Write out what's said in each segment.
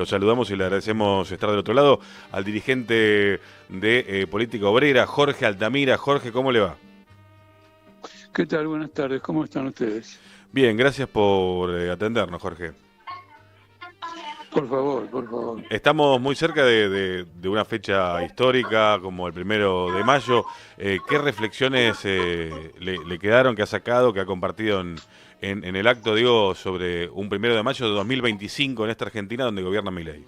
Lo saludamos y le agradecemos estar del otro lado al dirigente de Política Obrera, Jorge Altamira. Jorge, ¿cómo le va? ¿Qué tal? Buenas tardes, ¿cómo están ustedes? Bien, gracias por atendernos, Jorge. Por favor, por favor. Estamos muy cerca de una fecha histórica como el 1 de mayo. ¿Qué reflexiones le quedaron, que ha sacado, que ha compartido en el acto, digo, sobre un 1 de mayo de 2025 en esta Argentina donde gobierna Milei?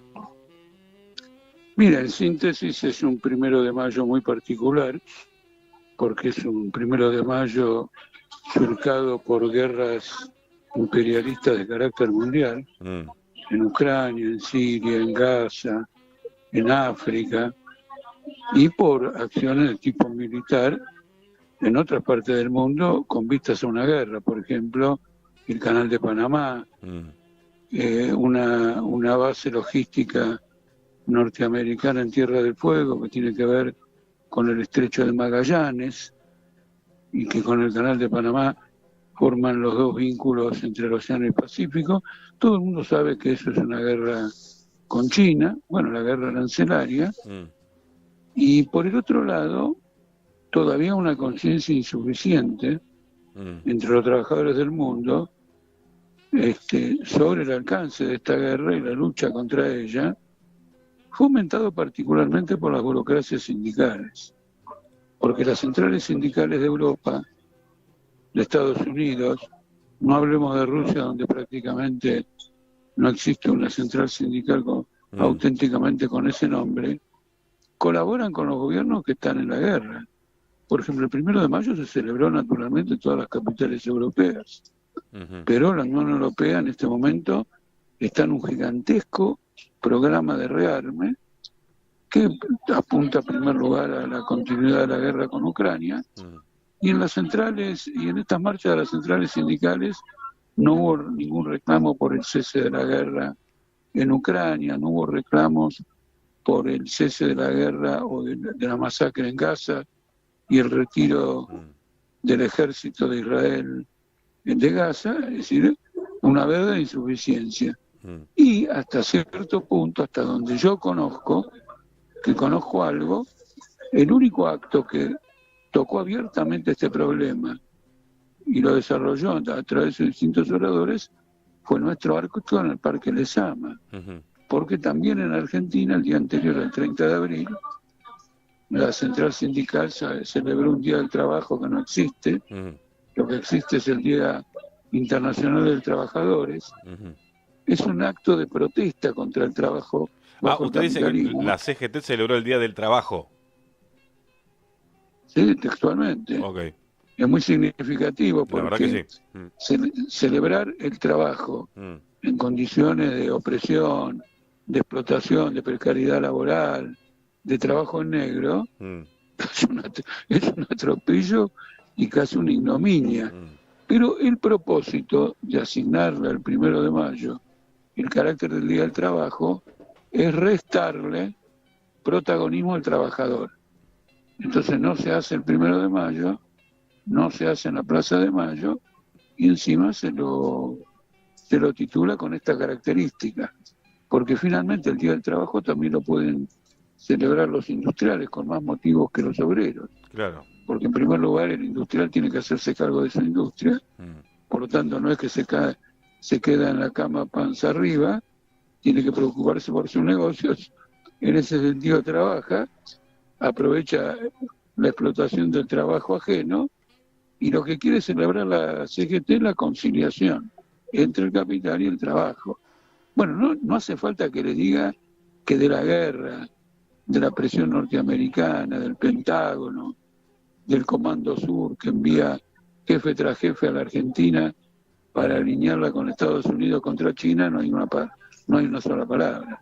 Mira, en síntesis es un 1 de mayo muy particular, porque es un 1 de mayo surcado por guerras imperialistas de carácter mundial, en Ucrania, en Siria, en Gaza, en África, y por acciones de tipo militar en otras partes del mundo con vistas a una guerra, por ejemplo, el Canal de Panamá, una base logística norteamericana en Tierra del Fuego que tiene que ver con el Estrecho de Magallanes y que con el Canal de Panamá forman los dos vínculos entre el Océano y el Pacífico. Todo el mundo sabe que eso es una guerra con China, bueno, la guerra arancelaria, y por el otro lado, todavía una conciencia insuficiente entre los trabajadores del mundo sobre el alcance de esta guerra y la lucha contra ella, fomentado particularmente por las burocracias sindicales, porque las centrales sindicales de Europa, de Estados Unidos, no hablemos de Rusia, donde prácticamente no existe una central sindical auténticamente con ese nombre, colaboran con los gobiernos que están en la guerra. Por ejemplo, el 1 de mayo se celebró naturalmente en todas las capitales europeas, pero la Unión Europea en este momento está en un gigantesco programa de rearme que apunta en primer lugar a la continuidad de la guerra con Ucrania, y en las centrales y en estas marchas de las centrales sindicales no hubo ningún reclamo por el cese de la guerra en Ucrania, no hubo reclamos por el cese de la guerra o de la masacre en Gaza y el retiro del ejército de Israel de Gaza, es decir, una verdadera insuficiencia. Y hasta cierto punto, hasta donde yo conozco algo, el único acto que tocó abiertamente este problema y lo desarrolló a través de distintos oradores fue nuestro acto en el Parque Lezama, porque también en Argentina, el día anterior al 30 de abril, la central sindical celebró un día del trabajo que no existe. Lo que existe es el Día Internacional del Trabajadores. Es un acto de protesta contra el trabajo bajo el usted dice que capitalismo. la CGT celebró el Día del Trabajo. Sí, textualmente. Okay. Es muy significativo porque sí. Celebrar el trabajo en condiciones de opresión, de explotación, de precariedad laboral, de trabajo en negro, es un atropello y casi una ignominia. Pero el propósito de asignarle al 1 de mayo el carácter del Día del Trabajo es restarle protagonismo al trabajador. Entonces no se hace el 1 de mayo, no se hace en la Plaza de Mayo, y encima se lo titula con esta característica, porque finalmente el Día del Trabajo también lo pueden celebrar los industriales con más motivos que los obreros. Claro. Porque en primer lugar el industrial tiene que hacerse cargo de su industria, por lo tanto no es que se queda en la cama panza arriba, tiene que preocuparse por sus negocios, en ese sentido trabaja, aprovecha la explotación del trabajo ajeno, y lo que quiere celebrar la CGT es la conciliación entre el capital y el trabajo. Bueno, no hace falta que le diga que de la guerra, de la presión norteamericana, del Pentágono, del Comando Sur que envía jefe tras jefe a la Argentina para alinearla con Estados Unidos contra China, no hay una sola palabra.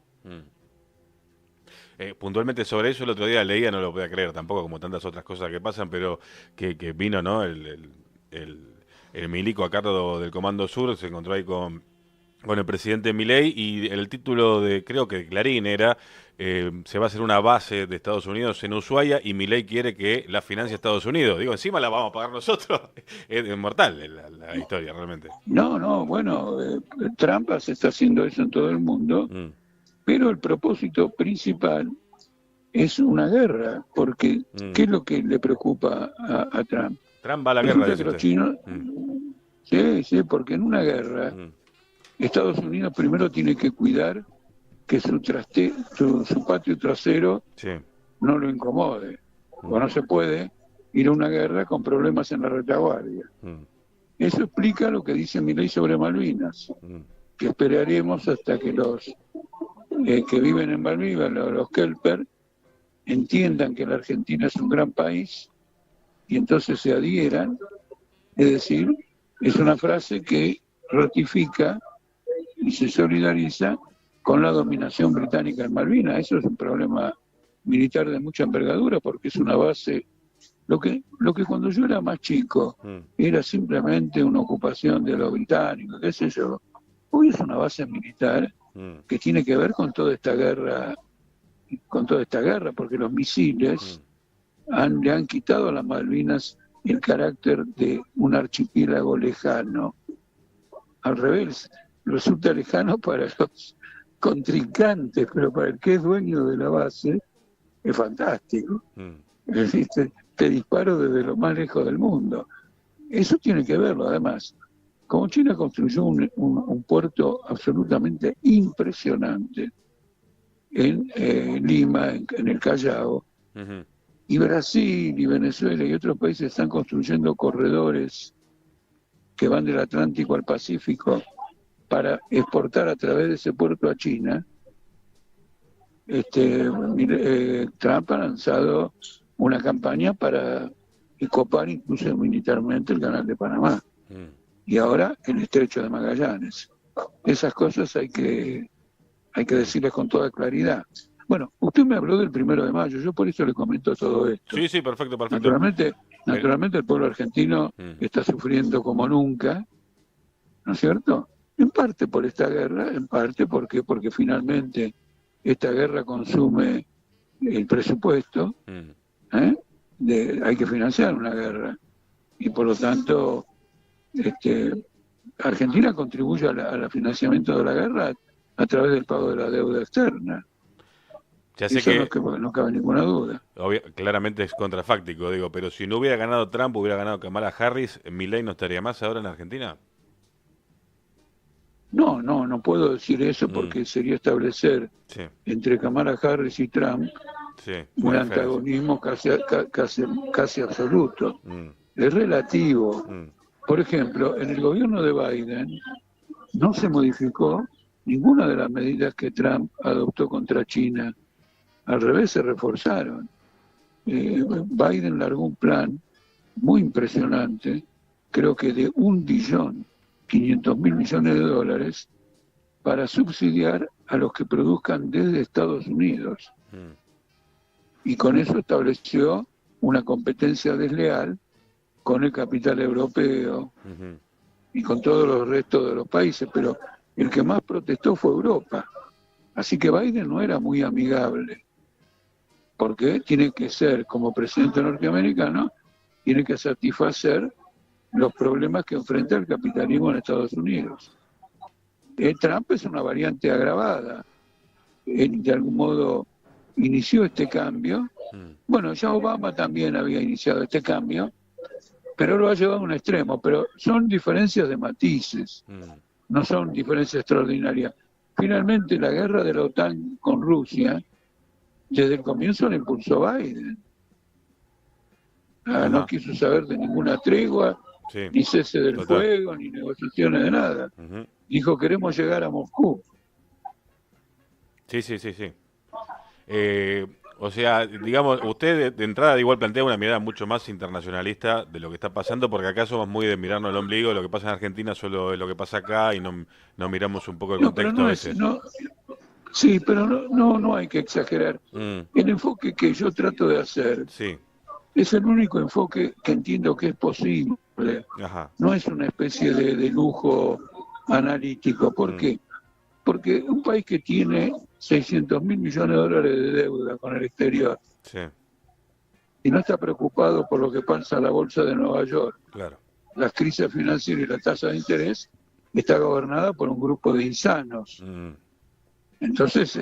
Puntualmente sobre eso, el otro día leía, no lo podía creer tampoco, como tantas otras cosas que pasan, pero que vino, ¿no? El milico a cargo del Comando Sur, se encontró ahí con el presidente Milei, y el título creo que de Clarín era, se va a hacer una base de Estados Unidos en Ushuaia y Milei quiere que la financie Estados Unidos. Digo, encima la vamos a pagar nosotros. Es mortal la historia, realmente. No, bueno, Trump se está haciendo eso en todo el mundo. Pero el propósito principal es una guerra, porque ¿qué es lo que le preocupa a Trump? Trump va a la guerra, Resulta dice que los usted. chinos, sí, porque en una guerra Estados Unidos primero tiene que cuidar que su patio trasero Sí. no lo incomode, o no se puede ir a una guerra con problemas en la retaguardia. Eso explica lo que dice mi ley sobre Malvinas, que esperaremos hasta que los que viven en Malvinas, los Kelper, entiendan que la Argentina es un gran país y entonces se adhieran. Es decir, es una frase que ratifica y se solidariza con la dominación británica en Malvinas. Eso es un problema militar de mucha envergadura porque es una base. Lo que cuando yo era más chico era simplemente una ocupación de los británicos, qué sé yo. Hoy es una base militar que tiene que ver con toda esta guerra, porque los misiles le han quitado a las Malvinas el carácter de un archipiélago lejano. Al revés, resulta lejano para los contrincantes, pero para el que es dueño de la base es fantástico. Es decir, te disparo desde lo más lejos del mundo. Eso tiene que verlo, además. Como China construyó un puerto absolutamente impresionante en Lima, en el Callao, y Brasil y Venezuela y otros países están construyendo corredores que van del Atlántico al Pacífico para exportar a través de ese puerto a China. Trump ha lanzado una campaña para copar incluso militarmente el Canal de Panamá y ahora el Estrecho de Magallanes. Esas cosas hay que decirles con toda claridad. Bueno, usted me habló del 1 de mayo, yo por eso le comento todo esto. Sí, perfecto. Naturalmente el pueblo argentino está sufriendo como nunca, ¿no es cierto? En parte por esta guerra, en parte porque finalmente esta guerra consume el presupuesto, hay que financiar una guerra, y por lo tanto Argentina contribuye al financiamiento de la guerra a través del pago de la deuda externa. Ya sé Eso que no cabe ninguna duda. claramente es contrafáctico, digo, pero si no hubiera ganado Trump, hubiera ganado Kamala Harris, ¿Milei no estaría más ahora en Argentina? No puedo decir eso porque sería establecer entre Kamala Harris y Trump un antagonismo casi absoluto. Es relativo. Por ejemplo, en el gobierno de Biden no se modificó ninguna de las medidas que Trump adoptó contra China. Al revés, se reforzaron. Biden largó un plan muy impresionante, creo que de $1.500.000.000.000 para subsidiar a los que produzcan desde Estados Unidos. Y con eso estableció una competencia desleal con el capital europeo y con todos los restos de los países, pero el que más protestó fue Europa. Así que Biden no era muy amigable, porque tiene que ser, como presidente norteamericano, tiene que satisfacer los problemas que enfrenta el capitalismo en Estados Unidos. Trump es una variante agravada. Él, de algún modo, inició este cambio. Bueno, ya Obama también había iniciado este cambio, pero lo ha llevado a un extremo. Pero son diferencias de matices, no son diferencias extraordinarias. Finalmente, la guerra de la OTAN con Rusia, desde el comienzo la impulsó Biden. No quiso saber de ninguna tregua, ni cese del fuego, ni negociaciones de nada. Dijo, queremos llegar a Moscú. Sí. O sea, digamos, usted de entrada igual plantea una mirada mucho más internacionalista de lo que está pasando, porque acá somos muy de mirarnos el ombligo, lo que pasa en Argentina solo es lo que pasa acá y no miramos un poco el contexto a veces. Sí, pero no hay que exagerar. El enfoque que yo trato de hacer es el único enfoque que entiendo que es posible. No es una especie de lujo analítico. ¿Por qué? Porque un país que tiene $600.000.000.000 de deuda con el exterior y no está preocupado por lo que pasa en la bolsa de Nueva York, las crisis financieras y la tasa de interés, está gobernada por un grupo de insanos. Entonces,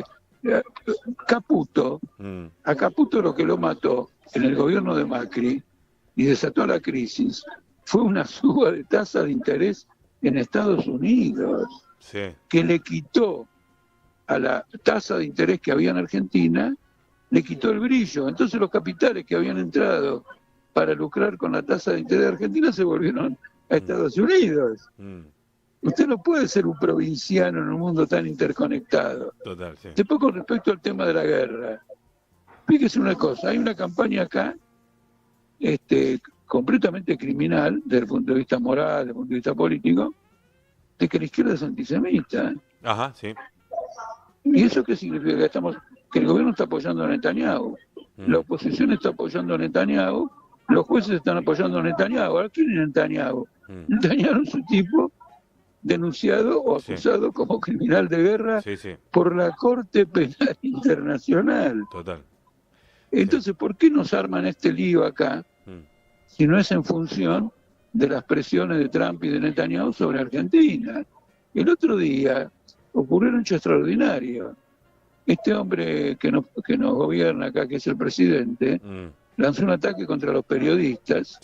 Caputo, a Caputo lo que lo mató en el gobierno de Macri y desató la crisis fue una suba de tasa de interés en Estados Unidos, Sí. que le quitó a la tasa de interés que había en Argentina, le quitó el brillo. Entonces los capitales que habían entrado para lucrar con la tasa de interés de Argentina se volvieron a Estados Unidos. Usted no puede ser un provinciano en un mundo tan interconectado. Total, sí. Después, con respecto al tema de la guerra, fíjese una cosa, hay una campaña acá completamente criminal desde el punto de vista moral, desde el punto de vista político, de que la izquierda es antisemita. Ajá, sí. ¿Y eso qué significa? Que el gobierno está apoyando a Netanyahu, la oposición está apoyando a Netanyahu, los jueces están apoyando a Netanyahu. ¿A quién es Netanyahu? Netanyahu es un tipo denunciado o acusado como criminal de guerra por la Corte Penal Internacional. Total. Entonces, ¿por qué nos arman este lío acá si no es en función de las presiones de Trump y de Netanyahu sobre Argentina? El otro día ocurrió un hecho extraordinario. Este hombre que nos gobierna acá, que es el presidente, lanzó un ataque contra los periodistas,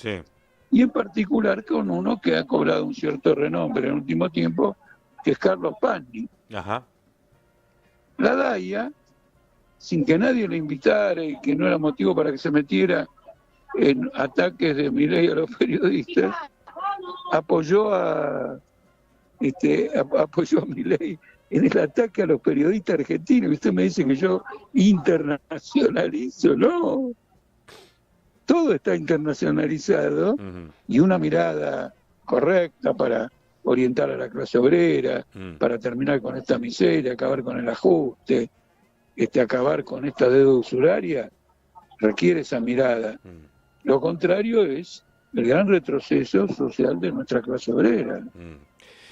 y en particular con uno que ha cobrado un cierto renombre en el último tiempo, que es Carlos Pagni. Ajá. La DAIA, sin que nadie le invitara y que no era motivo para que se metiera en ataques de Milei a los periodistas, apoyó a Milei en el ataque a los periodistas argentinos. Y usted me dice que yo internacionalizo, no. Todo está internacionalizado y una mirada correcta para orientar a la clase obrera, para terminar con esta miseria, acabar con el ajuste, acabar con esta deuda usuraria, requiere esa mirada. Lo contrario es el gran retroceso social de nuestra clase obrera.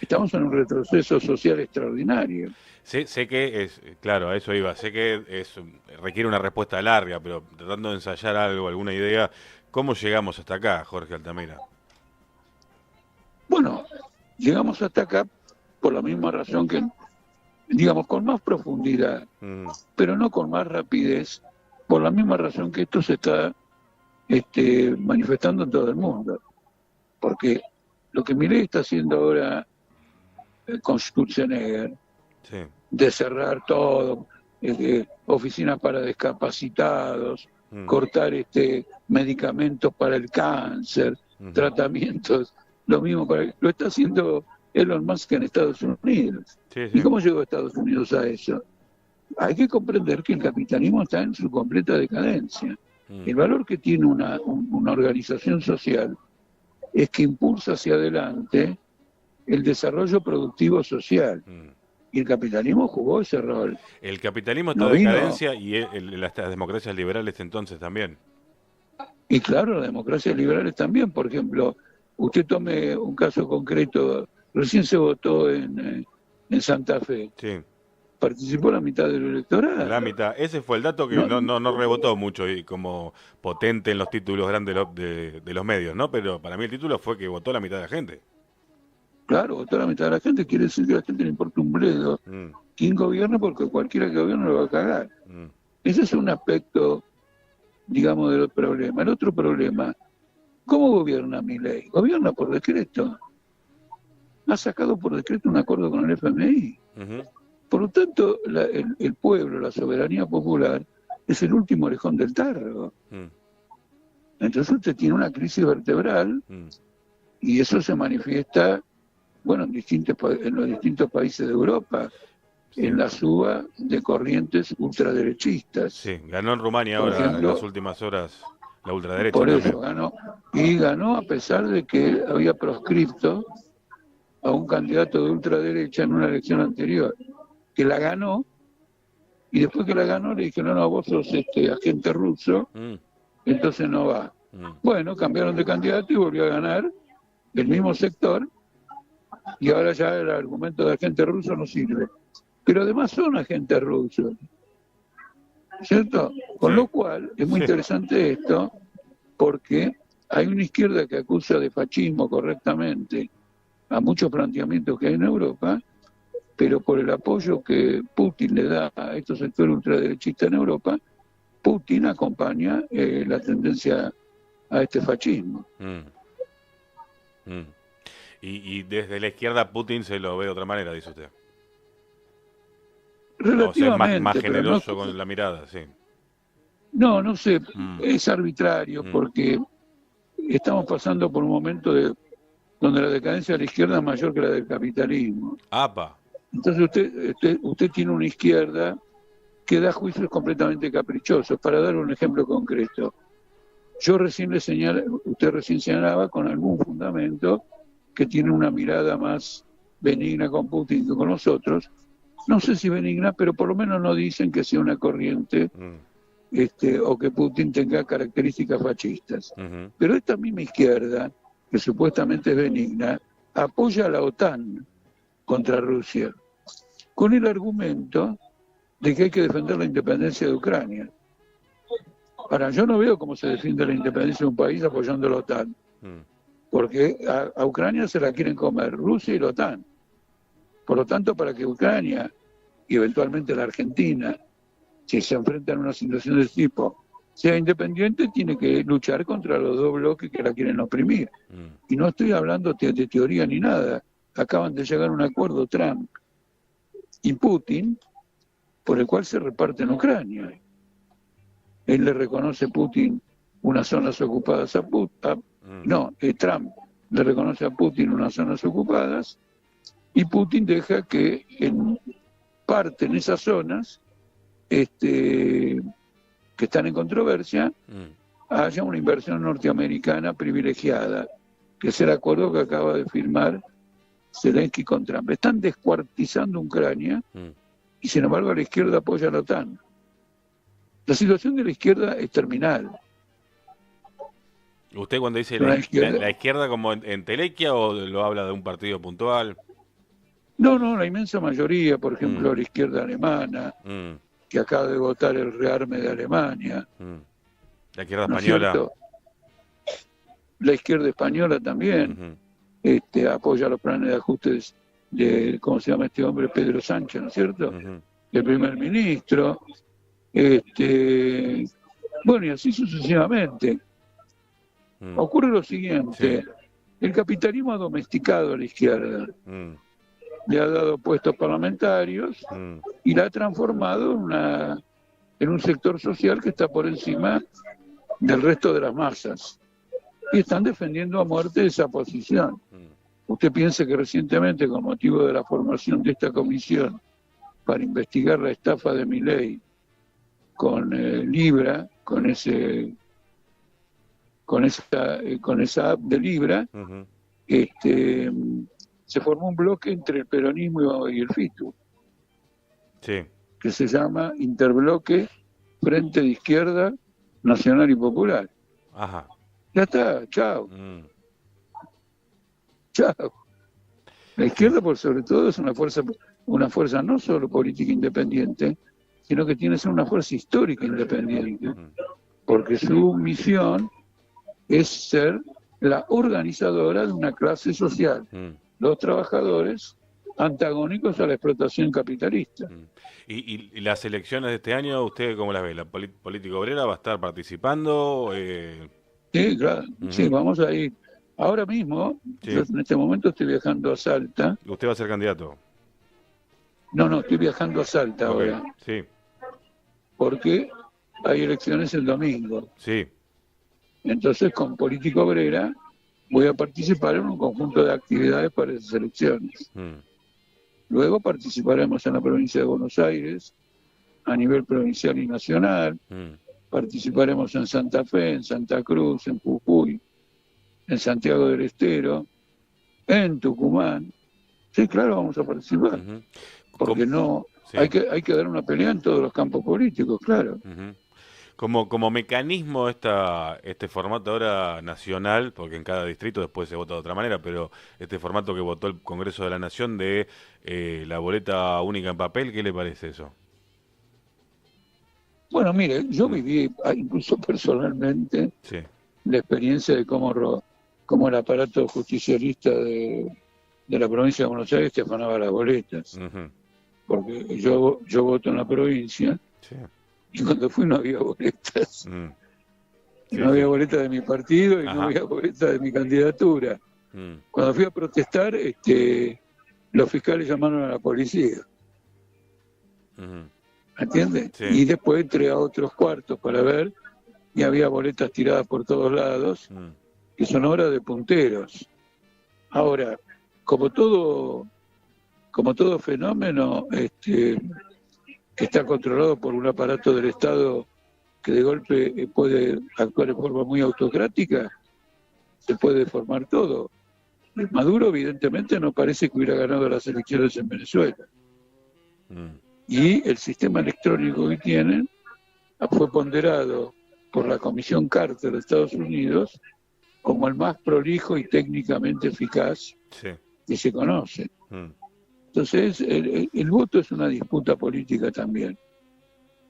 Estamos en un retroceso social extraordinario. Sé que es, claro, a eso iba, sé que requiere una respuesta larga, pero tratando de ensayar algo, alguna idea, ¿cómo llegamos hasta acá, Jorge Altamira? Bueno, llegamos hasta acá por la misma razón que, digamos, con más profundidad, pero no con más rapidez, por la misma razón que esto se está manifestando en todo el mundo. Porque lo que Milei está haciendo ahora con Sturzenegger, de cerrar todo, oficinas para discapacitados, cortar medicamentos para el cáncer, tratamientos, lo mismo lo está haciendo Elon Musk en Estados Unidos. ¿Y cómo llegó Estados Unidos a eso? Hay que comprender que el capitalismo está en su completa decadencia. El valor que tiene una organización social es que impulsa hacia adelante el desarrollo productivo social. Y el capitalismo jugó ese rol. El capitalismo está en decadencia y las democracias liberales entonces también. Y claro, las democracias liberales también. Por ejemplo, usted tome un caso concreto, recién se votó en Santa Fe. Participó la mitad del electorado. La mitad. Ese fue el dato que no rebotó mucho y como potente en los títulos grandes de los medios, ¿no? Pero para mí el título fue que votó la mitad de la gente. Claro, votó la mitad de la gente, quiere decir que a la gente le importa un bledo quién gobierna, porque cualquiera que gobierne lo va a cagar. Ese es un aspecto, digamos, del problema. El otro problema, ¿cómo gobierna Milei? Gobierna por decreto. Ha sacado por decreto un acuerdo con el FMI. Por lo tanto, el pueblo, la soberanía popular, es el último orejón del tarro. Entonces usted tiene una crisis vertebral y eso se manifiesta, bueno, en los distintos países de Europa, en la suba de corrientes ultraderechistas. Sí, ganó en Rumania ahora, ejemplo, en las últimas horas, la ultraderecha. Por eso ganó. Y ganó a pesar de que había proscripto a un candidato de ultraderecha en una elección anterior, que la ganó, y después que la ganó le dijeron, no, vos sos agente ruso, entonces no va. Bueno, cambiaron de candidato y volvió a ganar el mismo sector, y ahora ya el argumento de agente ruso no sirve. Pero además son agentes rusos, ¿cierto? Con lo cual es muy interesante esto, porque hay una izquierda que acusa de fascismo correctamente a muchos planteamientos que hay en Europa, pero por el apoyo que Putin le da a estos sectores ultraderechistas en Europa, Putin acompaña la tendencia a este fascismo. Y desde la izquierda Putin se lo ve de otra manera, dice usted. O sea, Relativamente, más generoso no, con la mirada, sí. no sé, es arbitrario porque estamos pasando por un momento donde la decadencia de la izquierda es mayor que la del capitalismo. ¡Apa! Entonces usted tiene una izquierda que da juicios completamente caprichosos. Para dar un ejemplo concreto, usted recién señalaba con algún fundamento que tiene una mirada más benigna con Putin que con nosotros. No sé si benigna, pero por lo menos no dicen que sea una corriente o que Putin tenga características fascistas. Pero esta misma izquierda, que supuestamente es benigna, apoya a la OTAN contra Rusia, con el argumento de que hay que defender la independencia de Ucrania. Ahora, yo no veo cómo se defiende la independencia de un país apoyando a la OTAN, porque a Ucrania se la quieren comer Rusia y la OTAN. Por lo tanto, para que Ucrania y eventualmente la Argentina, si se enfrentan a una situación de este tipo, sea independiente, tiene que luchar contra los dos bloques que la quieren oprimir. Y no estoy hablando de teoría ni nada. Acaban de llegar a un acuerdo Trump y Putin, por el cual se reparte en Ucrania. Él le reconoce a Putin unas zonas ocupadas a Putin. Trump le reconoce a Putin unas zonas ocupadas y Putin deja que en esas zonas que están en controversia haya una inversión norteamericana privilegiada, que es el acuerdo que acaba de firmar Zelensky con Trump. Están descuartizando Ucrania y sin embargo la izquierda apoya a la OTAN. La situación de la izquierda es terminal. ¿Usted cuando dice la izquierda como en telequia o lo habla de un partido puntual? No, la inmensa mayoría, por ejemplo, la izquierda alemana, que acaba de votar el rearme de Alemania. La izquierda española. La izquierda española también apoya los planes de ajustes de, ¿cómo se llama este hombre? Pedro Sánchez, ¿no es cierto? El primer ministro. Bueno, y así sucesivamente. Ocurre lo siguiente, el capitalismo ha domesticado a la izquierda, le ha dado puestos parlamentarios y la ha transformado en un sector social que está por encima del resto de las masas. Y están defendiendo a muerte esa posición. Usted piensa que recientemente, con motivo de la formación de esta comisión para investigar la estafa de Milei con Libra, con esa app de Libra, se formó un bloque entre el peronismo y el FITU, que se llama Interbloque Frente de Izquierda Nacional y Popular. Ya está, chao. Chao. La izquierda, por sobre todo, es una fuerza no solo política independiente, sino que tiene que ser una fuerza histórica independiente, porque su misión es ser la organizadora de una clase social, los trabajadores antagónicos a la explotación capitalista. ¿Y las elecciones de este año, usted cómo las ve? ¿La política obrera va a estar participando? Sí, claro, sí, vamos a ir. Ahora mismo, yo en este momento estoy viajando a Salta. ¿Usted va a ser candidato? No, estoy viajando a Salta ahora. Sí. Porque hay elecciones el domingo. Sí. Entonces, con Política Obrera voy a participar en un conjunto de actividades para esas elecciones. Luego participaremos en la provincia de Buenos Aires, a nivel provincial y nacional. Participaremos en Santa Fe, en Santa Cruz, en Jujuy, en Santiago del Estero, en Tucumán. Sí, claro, vamos a participar. Porque hay que dar una pelea en todos los campos políticos, claro. Como mecanismo este formato ahora nacional, porque en cada distrito después se vota de otra manera, pero este formato que votó el Congreso de la Nación de la boleta única en papel, ¿qué le parece eso? Bueno, mire, yo viví incluso personalmente la experiencia de cómo el aparato justicialista de de la provincia de Buenos Aires te afanaba las boletas, Ujú. porque yo voto en la provincia Sí. y cuando fui no había boletas. Mm. No Sí, había sí. boleta de mi partido y no Ajá. había boleta de mi candidatura. Mm. Cuando fui a protestar, los fiscales llamaron a la policía, Ujú. ¿entiendes? Sí. Y después entré a otros cuartos para ver y había boletas tiradas por todos lados, Mm. que son obras de punteros. Ahora, como todo, como todo fenómeno que está controlado por un aparato del Estado que de golpe puede actuar de forma muy autocrática, se puede deformar todo. Maduro evidentemente no parece que hubiera ganado las elecciones en Venezuela. Mm. Y el sistema electrónico que tienen fue ponderado por la Comisión Carter de Estados Unidos como el más prolijo y técnicamente eficaz Sí. que se conoce. Mm. Entonces, el voto es una disputa política también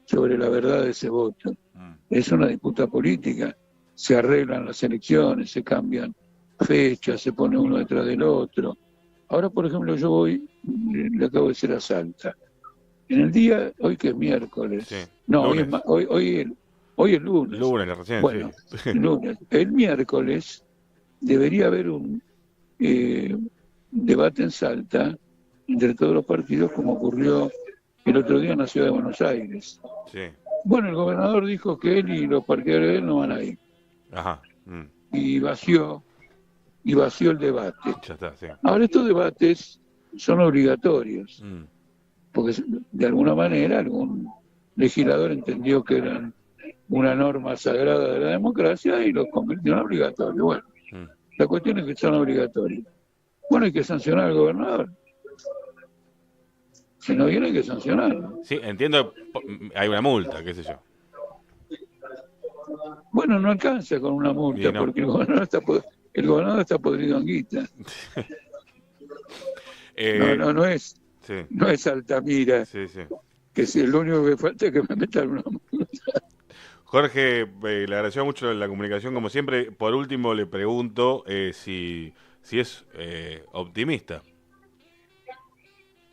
sobre la verdad de ese voto. Mm. Es una disputa política. Se arreglan las elecciones, se cambian fechas, se pone uno detrás del otro. Ahora, por ejemplo, yo voy, le acabo de decir a Salta. En el día, hoy que es Sí. miércoles, no, hoy es, Lunes. hoy es lunes. Lunes recién, sí. Bueno, lunes. El miércoles debería haber un debate en Salta entre todos los partidos, como ocurrió el otro día en la ciudad de Buenos Aires. Sí. Bueno, el gobernador dijo que él y los partidarios de él no van a ir. Ajá. Mm. Y vació el debate. Ya está, sí. Ahora, estos debates son obligatorios, Mm. porque de alguna manera algún legislador entendió que eran una norma sagrada de la democracia y los convirtió en obligatorios. Bueno, Mm. la cuestión es que son obligatorios. Bueno, hay que sancionar al gobernador. Si no viene, hay que sancionarlo. Sí, entiendo, hay una multa, qué sé yo. Bueno, no alcanza con una Y multa, no. porque el gobernador está podrido en guita. No, Eh, no, sí, no es Altamira, sí, sí. que si lo único que falta es que me metan una multa. Jorge, le agradeció mucho la comunicación, como siempre. Por último, le pregunto si es optimista.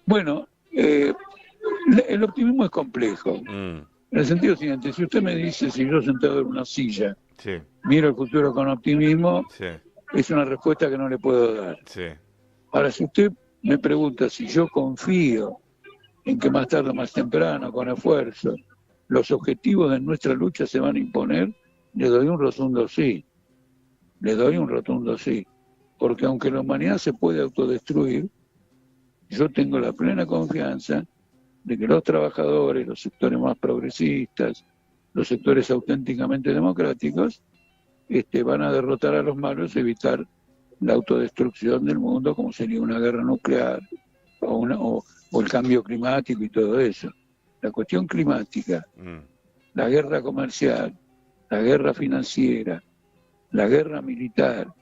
Bueno, el optimismo es complejo. Mm. En el sentido siguiente, si usted me dice, si yo sentado en una silla, Sí, miro el futuro con optimismo, sí, es una respuesta que no le puedo dar. sí. Ahora, si usted me pregunta si yo confío en que más tarde o más temprano, con esfuerzo, los objetivos de nuestra lucha se van a imponer, le doy un rotundo sí. Le doy un rotundo sí. Porque aunque la humanidad se puede autodestruir, yo tengo la plena confianza de que los trabajadores, los sectores más progresistas, los sectores auténticamente democráticos, van a derrotar a los malos y evitar la autodestrucción del mundo, como sería una guerra nuclear o el cambio climático y todo eso. La cuestión climática, Mm. la guerra comercial, la guerra financiera, la guerra militar,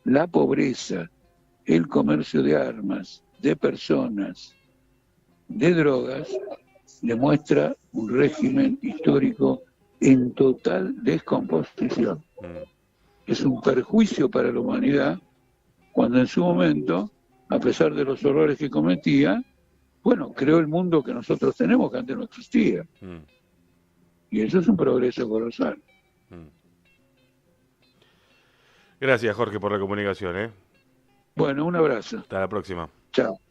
la pobreza, el comercio de armas, de personas, de drogas, demuestra un régimen histórico en total descomposición. Mm. Es un perjuicio para la humanidad cuando en su momento, a pesar de los horrores que cometía, bueno, creó el mundo que nosotros tenemos que antes no existía. Mm. Y eso es un progreso colosal. Mm. Gracias, Jorge, por la comunicación, ¿eh? Bueno, un abrazo. Hasta la próxima. Chao.